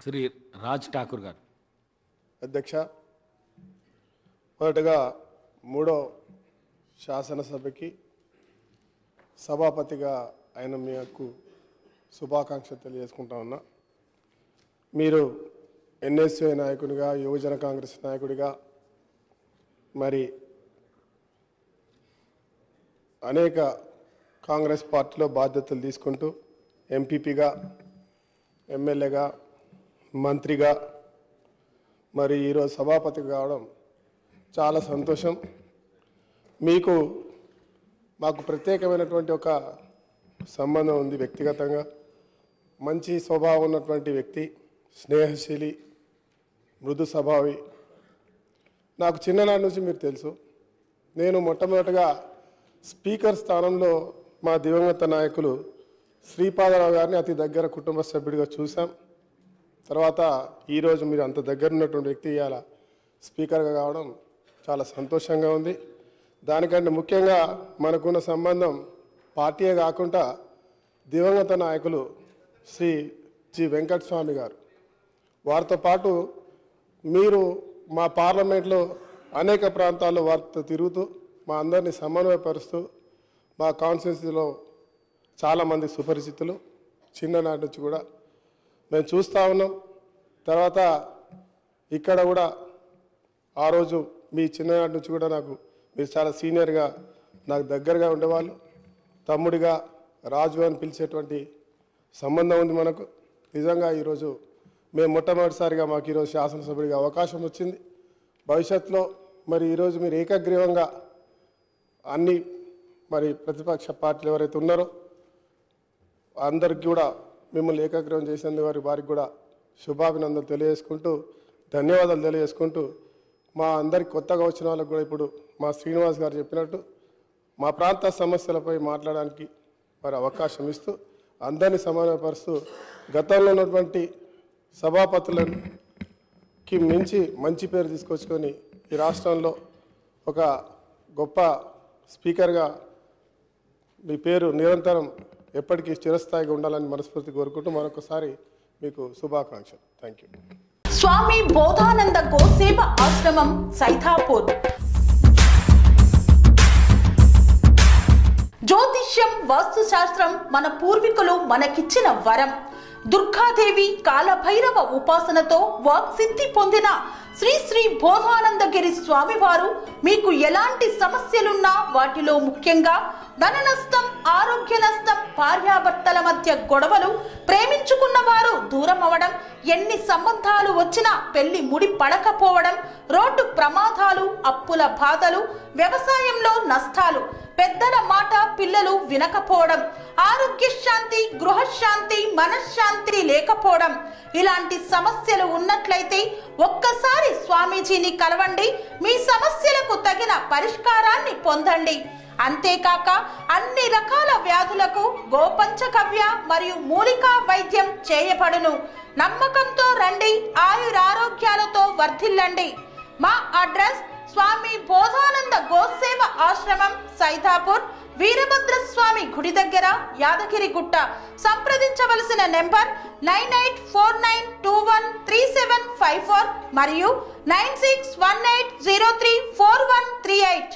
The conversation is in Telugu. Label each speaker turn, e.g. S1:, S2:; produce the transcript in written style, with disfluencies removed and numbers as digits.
S1: శ్రీ రాజ్ ఠాకూర్ గారు.
S2: అధ్యక్ష, మొదటగా మూడో శాసనసభకి సభాపతిగా ఆయన మీకు శుభాకాంక్షలు తెలియజేసుకుంటా ఉన్నా. మీరు ఎన్ఎస్యూ నాయకుడిగా, యువజన కాంగ్రెస్ నాయకుడిగా, మరి అనేక కాంగ్రెస్ పార్టీలో బాధ్యతలు తీసుకుంటూ ఎంపీపీగా, ఎమ్మెల్యేగా, మంత్రిగా, మరి ఈరోజు సభాపతి కావడం చాలా సంతోషం. మీకు మాకు ప్రత్యేకమైనటువంటి ఒక సంబంధం ఉంది. వ్యక్తిగతంగా మంచి స్వభావం ఉన్నటువంటి వ్యక్తి, స్నేహశీలి, మృదు స్వభావి. నాకు చిన్ననాటి నుంచి మీరు తెలుసు. నేను మొట్టమొదటిగా స్పీకర్ స్థానంలో మా దివంగత నాయకులు శ్రీపాదరావు గారిని అతి దగ్గర కుటుంబ సభ్యుడిగా చూసాం. తర్వాత ఈరోజు మీరు అంత దగ్గర ఉన్నటువంటి వ్యక్తి ఇవాళ స్పీకర్గా కావడం చాలా సంతోషంగా ఉంది. దానికంటే ముఖ్యంగా మనకున్న సంబంధం పార్టీయే కాకుండా దివంగత నాయకులు శ్రీ జి వెంకటస్వామి గారు, వారితో పాటు మీరు మా పార్లమెంట్లో అనేక ప్రాంతాల్లో వారితో తిరుగుతూ మా అందరినీ సమన్వయపరుస్తూ మా కాన్స్టిట్యున్సీలో చాలామంది సుపరిచితులు చిన్ననాటి నుంచి కూడా మేము చూస్తూ ఉన్నాం. తర్వాత ఇక్కడ కూడా ఆ రోజు మీ చిన్ననాటి నుంచి కూడా నాకు మీరు చాలా సీనియర్గా నాకు దగ్గరగా ఉండేవాళ్ళు. తమ్ముడిగా రాజు అని పిలిచేటువంటి సంబంధం ఉంది మనకు. నిజంగా ఈరోజు మేము మొట్టమొదటిసారిగా మాకు ఈరోజు శాసనసభ్యుడిగా అవకాశం వచ్చింది. భవిష్యత్తులో మరి ఈరోజు మీరు ఏకగ్రీవంగా అన్ని మరి ప్రతిపక్ష పార్టీలు ఎవరైతే ఉన్నారో అందరికి కూడా మిమ్మల్ని ఏకగ్రీవం చేసినందుకు వారికి కూడా శుభాభినందనలు తెలియజేసుకుంటూ, ధన్యవాదాలు తెలియజేసుకుంటూ, మా అందరికి కొత్తగా వచ్చిన వాళ్ళకు కూడా ఇప్పుడు మా శ్రీనివాస్ గారు చెప్పినట్టు మా ప్రాంత సమస్యలపై మాట్లాడడానికి మరి అవకాశం ఇస్తూ అందరినీ సమన్వయపరుస్తూ గతంలో ఉన్నటువంటి సభాపతులకి మించి మంచి పేరు తీసుకొచ్చుకొని ఈ రాష్ట్రంలో ఒక గొప్ప స్పీకర్గా మీ పేరు నిరంతరం ఎప్పటికీ చిరస్థాయిగా ఉండాలని మనస్ఫూర్తి కోరుకుంటూ మరొకసారి మీకు శుభాకాంక్షలు. Thank you.
S3: స్వామి బోధానంద గోసేవ ఆశ్రమం, సైథాపూర్. జ్యోతిష్యం, వాస్తుశాస్త్రం మన పూర్వీకులు మనకిచ్చిన వరం. దుర్గాదేవి, కాలభైరవ ఉపాసనతో వాక్సిద్ధి పొందిన శ్రీ శ్రీ బోధానందగిరి స్వామివారు మీకు ఎలాంటి సమస్యలున్నా, వాటిలో ముఖ్యంగా ధన నష్టం, ఆరోగ్య నష్టం, భార్యాభర్తల మధ్య గొడవలు, ప్రేమించుకున్న వారు దూరం అవడం, ఎన్ని సంబంధాలు వచ్చినా పెళ్లి ముడి పడకపోవడం, రోడ్డు ప్రమాదాలు, అప్పుల బాధలు, వ్యవసాయంలో నష్టాలు, పెద్దల మాట పిల్లలు వినకపోవడం, ఆరోగ్య శాంతి, గృహశాంతి, మనశ్శాంతి లేకపోవడం, ఇలాంటి సమస్యలు ఉన్నట్లయితే ఒక్కసారి స్వామీజీని కలవండి. మీ సమస్యలకు తగిన పరిష్కారాన్ని పొందండి. అంతేకాక అన్ని రకాల వ్యాధులకు గోపంచగవ్య మరియు మూలికా వైద్యం చేయబడును. నమ్మకంతో రండి, ఆయురారోగ్యాలతో వర్ధిల్లండి. మా అడ్రస్ స్వామి బోధానంద గోసేవ ఆశ్రమం, సైథాపూర్, వీరభద్రస్వామి గుడి దగ్గర, యాదగిరిగుట్ట. సంప్రదించవలసిన నెంబర్ 9849213754 మరియు 9618034138.